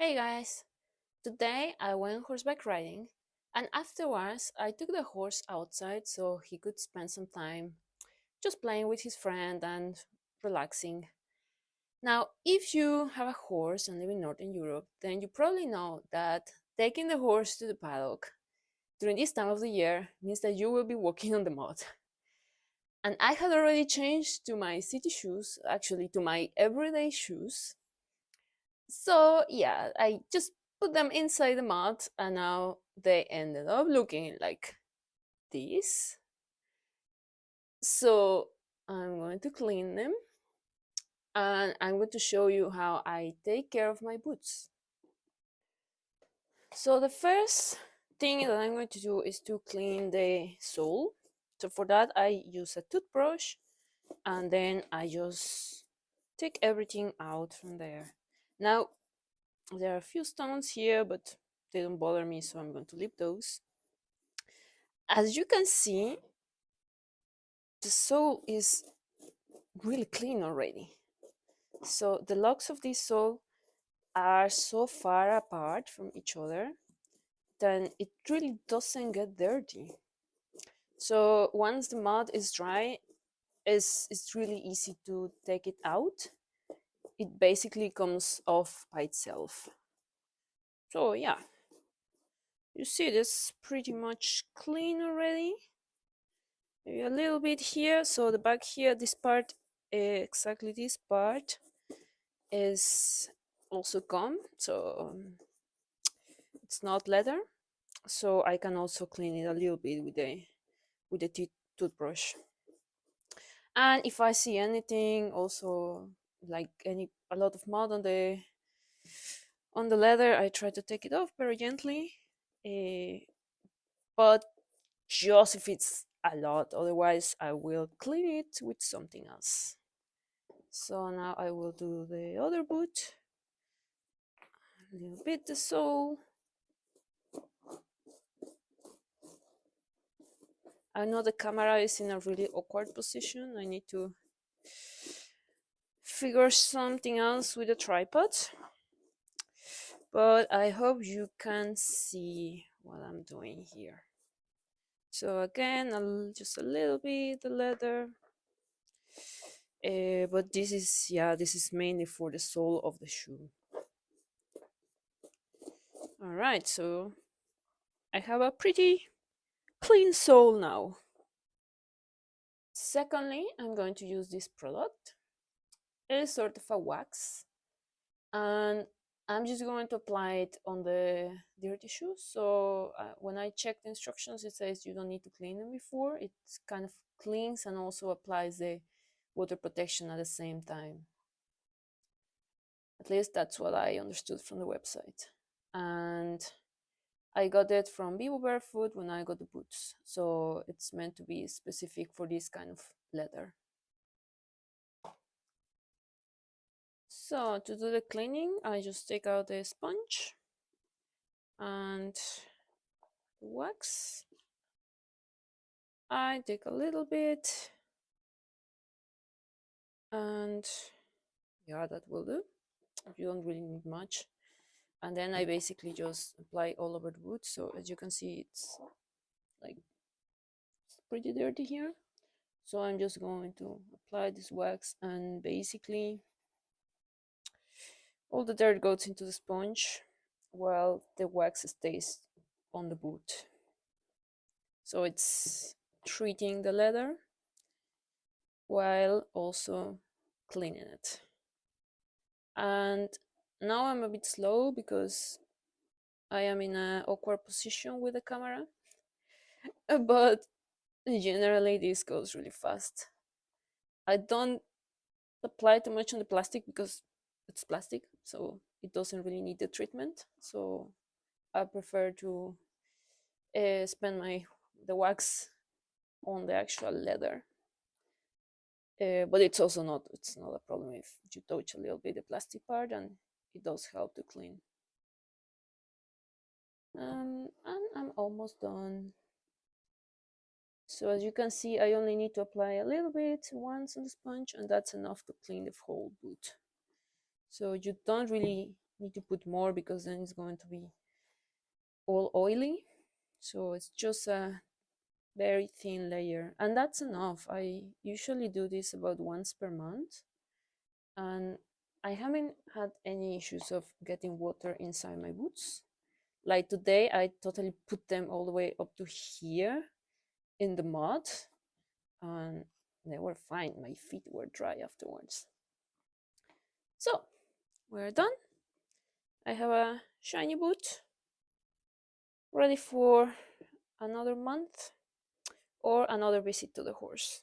Hey guys! Today I went horseback riding, and afterwards I took the horse outside so he could spend some time just playing with his friend and relaxing. Now, if you have a horse and live in Northern Europe, then you probably know that taking the horse to the paddock during this time of the year means that you will be walking on the mud. And I had already changed to my city shoes, actually to my everyday shoes. So yeah, I just put them inside the mud and now they ended up looking like this. So I'm going to clean them and I'm going to show you how I take care of my boots. So the first thing that I'm going to do is to clean the sole. So for that I use a toothbrush and then I just take everything out from there. Now there are a few stones here, but they don't bother me, so I'm going to leave those. As you can see, the sole is really clean already. So the locks of this sole are so far apart from each other that it really doesn't get dirty. So once the mud is dry, it's really easy to take it out. It basically comes off by itself. So yeah, you see this pretty much clean already. Maybe a little bit here. So the back here, this part, exactly this part, is also gum. So it's not leather. So I can also clean it a little bit with the toothbrush. And if I see anything, also like a lot of mud on the leather, I try to take it off very gently. But just if it's a lot, otherwise I will clean it with something else. So now I will do the other boot, a little bit the sole. I know the camera is in a really awkward position. I need to figure something else with the tripod. But I hope you can see what I'm doing here. So again, just a little bit the leather. But this is mainly for the sole of the shoe. All right, so I have a pretty clean sole now. Secondly, I'm going to use this product. It is sort of a wax, and I'm just going to apply it on the dirty shoes. So when I check the instructions, it says you don't need to clean them before. It kind of cleans and also applies the water protection at the same time. At least that's what I understood from the website. And I got it from Vivo Barefoot when I got the boots. So it's meant to be specific for this kind of leather. So to do the cleaning, I just take out the sponge and the wax. I take a little bit and yeah, that will do. You don't really need much. And then I basically just apply all over the boot. So as you can see, it's like pretty dirty here. So I'm just going to apply this wax and basically all the dirt goes into the sponge while the wax stays on the boot. So it's treating the leather while also cleaning it. And now I'm a bit slow because I am in an awkward position with the camera, but generally this goes really fast. I don't apply too much on the plastic because it's plastic, so it doesn't really need the treatment. So I prefer to spend the wax on the actual leather. But it's not a problem if you touch a little bit the plastic part, and it does help to clean. And I'm almost done. So as you can see, I only need to apply a little bit once on the sponge, and that's enough to clean the whole boot. So you don't really need to put more because then it's going to be all oily. So it's just a very thin layer, and that's enough. I usually do this about once per month, and I haven't had any issues of getting water inside my boots. Like today, I totally put them all the way up to here in the mud, and they were fine. My feet were dry afterwards. So we're done. I have a shiny boot ready for another month or another visit to the horse.